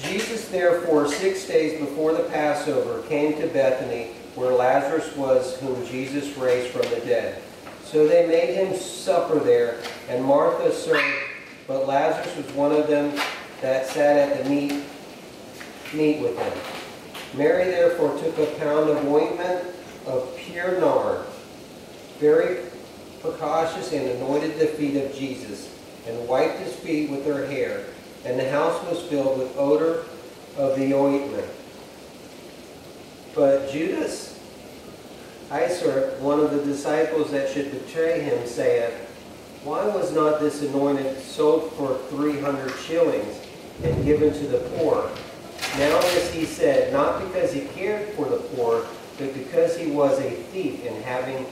Jesus therefore 6 days before the Passover came to Bethany, where Lazarus was, whom Jesus raised from the dead. So they made him supper there, and Martha served, but Lazarus was one of them that sat at the meat with him. Mary therefore took a pound of ointment of pure nard, very precautious, and anointed the feet of Jesus, and wiped his feet with her hair. And the house was filled with odor of the ointment. But Judas Iscariot, one of the disciples that should betray him, saith, Why was not this anointed sold for 300 shillings and given to the poor? Now this he said, not because he cared for the poor, but because he was a thief, and having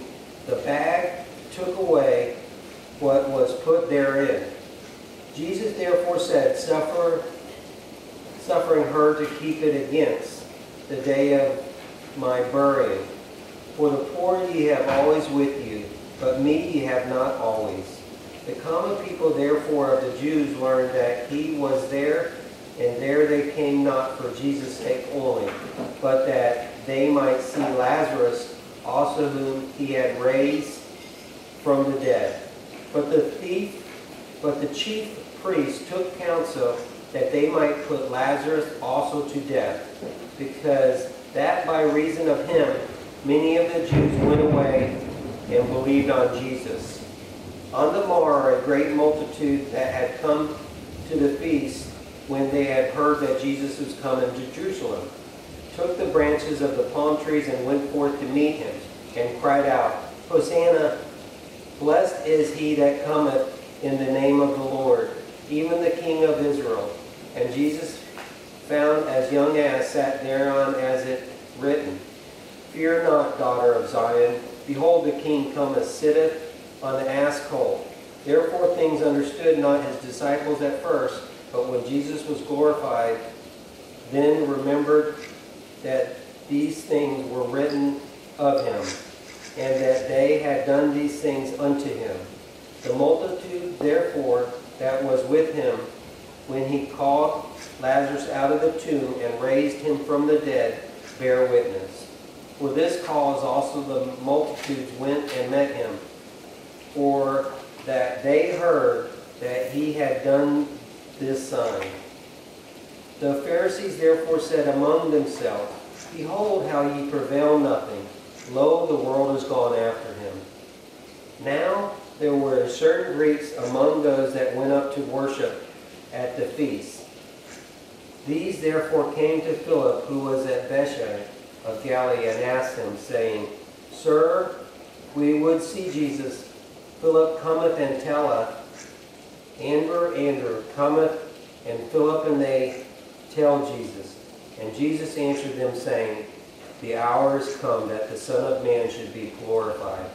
the bag took away what was put therein. Jesus therefore said, suffering her to keep it against the day of my burying. For the poor ye have always with you, but me ye have not always. The common people therefore of the Jews learned that he was there, and there they came not for Jesus' sake only, but that they might see Lazarus also, whom he had raised from the dead. But the chief priests took counsel that they might put Lazarus also to death, because that by reason of him many of the Jews went away and believed on Jesus. On the morrow a great multitude that had come to the feast, when they had heard that Jesus was coming to Jerusalem, took the branches of the palm trees and went forth to meet him, and cried out, Hosanna! Blessed is he that cometh in the name of the Lord, even the King of Israel. And Jesus found as young ass sat thereon as it written, Fear not, daughter of Zion. Behold, the King cometh, sitteth on the ass colt. Therefore things understood not his disciples at first, but when Jesus was glorified, then remembered that these things were written of him, and that they had done these things unto him. The multitude, therefore, that was with him, when he called Lazarus out of the tomb and raised him from the dead, bear witness. For this cause also the multitudes went and met him, for that they heard that he had done this sign. The Pharisees therefore said among themselves, Behold how ye prevail nothing. Lo, the world is gone after him. Now there were certain Greeks among those that went up to worship at the feast. These therefore came to Philip, who was at Bethsaida of Galilee, and asked him, saying, Sir, we would see Jesus. Philip cometh and telleth. Andrew cometh, and Philip and they tell Jesus. And Jesus answered them, saying, The hour is come that the Son of Man should be glorified.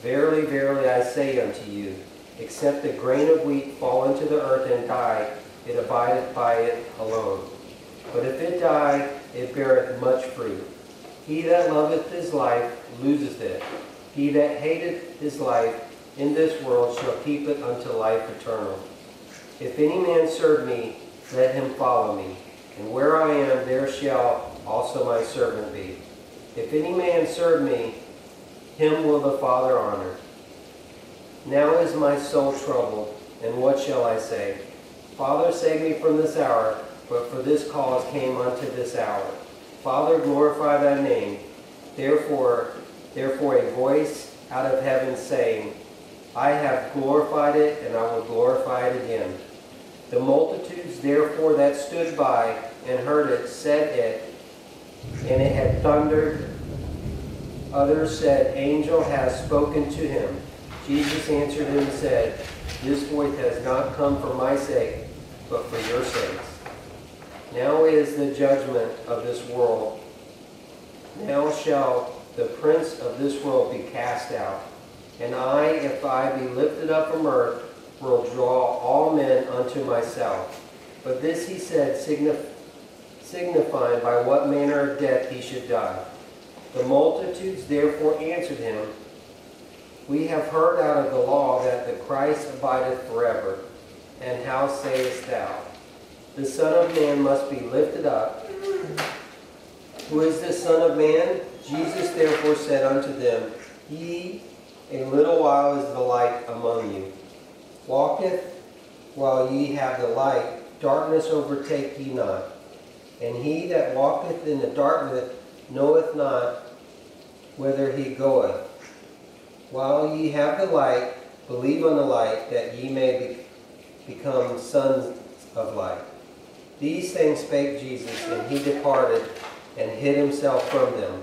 Verily, verily, I say unto you, except a grain of wheat fall into the earth and die, it abideth by it alone. But if it die, it beareth much fruit. He that loveth his life loseth it. He that hateth his life in this world shall keep it unto life eternal. If any man serve me, let him follow me. And where I am, there shall also my servant be. If any man serve me, him will the Father honor. Now is my soul troubled, and what shall I say? Father, save me from this hour, but for this cause came unto this hour. Father, glorify thy name. Therefore a voice out of heaven saying, I have glorified it, and I will glorify it again. The multitudes therefore that stood by and heard it said it, and it had thundered. Others said, Angel has spoken to him. Jesus answered and said, This voice has not come for my sake, but for your sakes. Now is the judgment of this world. Now shall the prince of this world be cast out. And I, if I be lifted up from earth, will draw all men unto myself. But this he said, signifying by what manner of death he should die. The multitudes therefore answered him, We have heard out of the law that the Christ abideth forever. And how sayest thou, the Son of Man must be lifted up. Who is the Son of Man? Jesus therefore said unto them, Ye a little while is the light among you. Walketh while ye have the light, darkness overtake ye not. And he that walketh in the darkness knoweth not whither he goeth. While ye have the light, believe on the light, that ye may become sons of light. These things spake Jesus, and he departed and hid himself from them.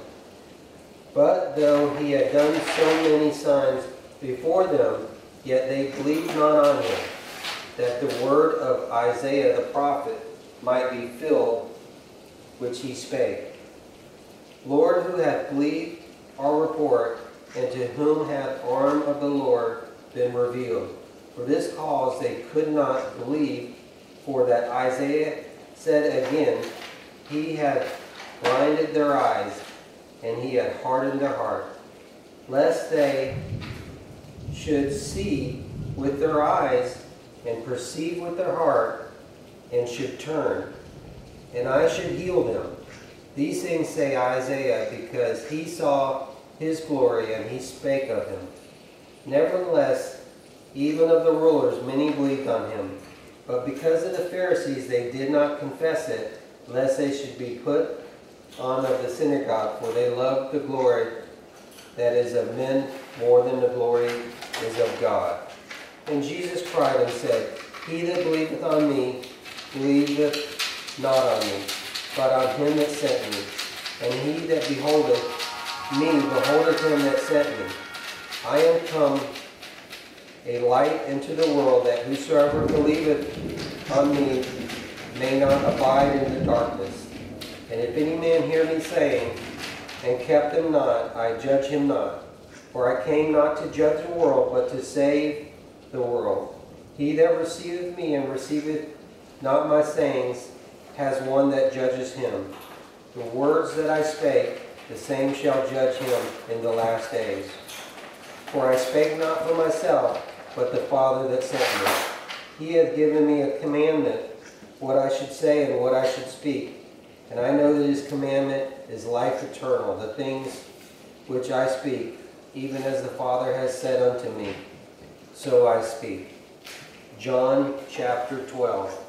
But though he had done so many signs before them, yet they believed not on him, that the word of Isaiah the prophet might be filled, which he spake. Lord, who hath believed our report, and to whom hath arm of the Lord been revealed? For this cause they could not believe, for that Isaiah said again, He hath blinded their eyes, and he hath hardened their heart, lest they should see with their eyes, and perceive with their heart, and should turn, and I should heal them. These things say Isaiah, because he saw his glory, and he spake of him. Nevertheless, even of the rulers many believed on him. But because of the Pharisees they did not confess it, lest they should be put on of the synagogue, for they loved the glory that is of men more than the glory is of God. And Jesus cried and said, He that believeth on me, believeth not on me, but on him that sent me. And he that beholdeth me, beholdeth him that sent me. I am come a light into the world, that whosoever believeth on me may not abide in the darkness. And if any man hear me saying, and kept them not, I judge him not. For I came not to judge the world, but to save the world. He that receiveth me and receiveth not my sayings has one that judges him. The words that I spake, the same shall judge him in the last days. For I spake not for myself, but the Father that sent me. He hath given me a commandment, what I should say and what I should speak. And I know that his commandment is life eternal. The things which I speak, even as the Father has said unto me, so I speak. John chapter 12.